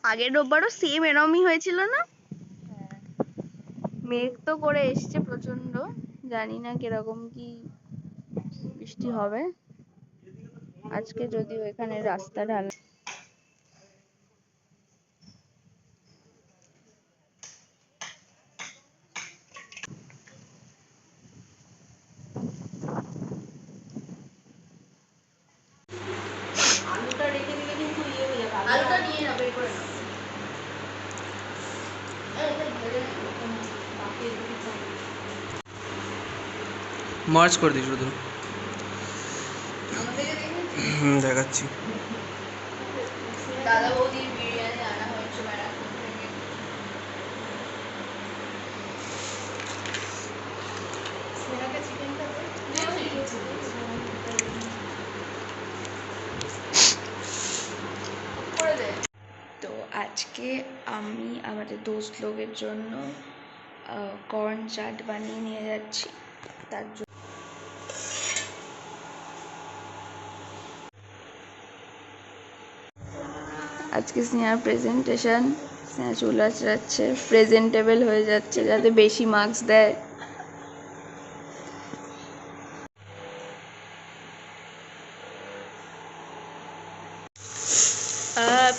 আগের রোববারও সেম এরমই হয়েছিল না? মেঘ তো করে এসছে প্রচন্ড, জানি না কিরকম কি বৃষ্টি হবে আজকে, যদিও এখানে রাস্তা ঢালা। মার্চ করে দিই শুধু। দেখাচ্ছি। দাদা বৌদির বিরিয়ানি আনা হয়েছে ব্যারাকপুর থেকে। তো আজকে আমি আমাদের দোস্ত লোকের জন্য কর্ন চাট বানিয়ে নিয়ে যাচ্ছি। তার জন্য আজকে স্নেহার প্রেজেন্টেশন, স্নেহা চুল আঁচড়াচ্ছে, প্রেজেন্টেবল হয়ে যাচ্ছে যাতে বেশি মার্কস দেয়।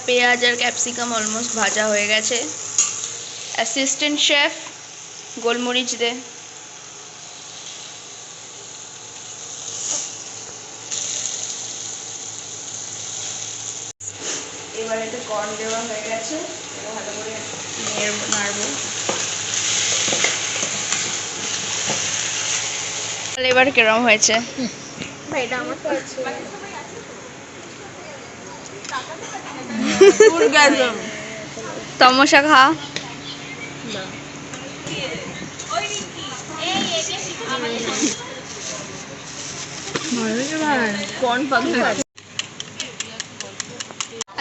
পেঁয়াজ আর ক্যাপসিকাম অলমোস্ট ভাজা হয়ে গেছে। অ্যাসিস্ট্যান্ট শেফ গোলমরিচ দে। এবার এতে কর্ন দেওয়া হয়ে গেছে, ভালো করে নাড়বো। এবার কেরম হয়েছে? তমসা খা।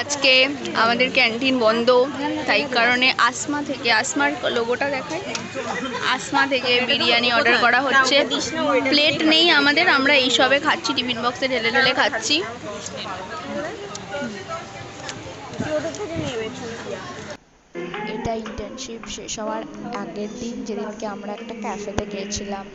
আজকে আমাদের ক্যান্টিন বন্ধ, তাই কারণে আসমার লোগোটা দেখায়, আসমা থেকে বিরিয়ানি অর্ডার করা হচ্ছে। প্লেট নেই আমাদের, আমরা এইসবে খাচ্ছি, টিফিন বক্সে ঢেলে ঢেলে খাচ্ছি। এটা ইন্টার্নশিপ শেষ হওয়ার আগের দিন, যেদিনকে আমরা একটা ক্যাফেতে গিয়েছিলাম।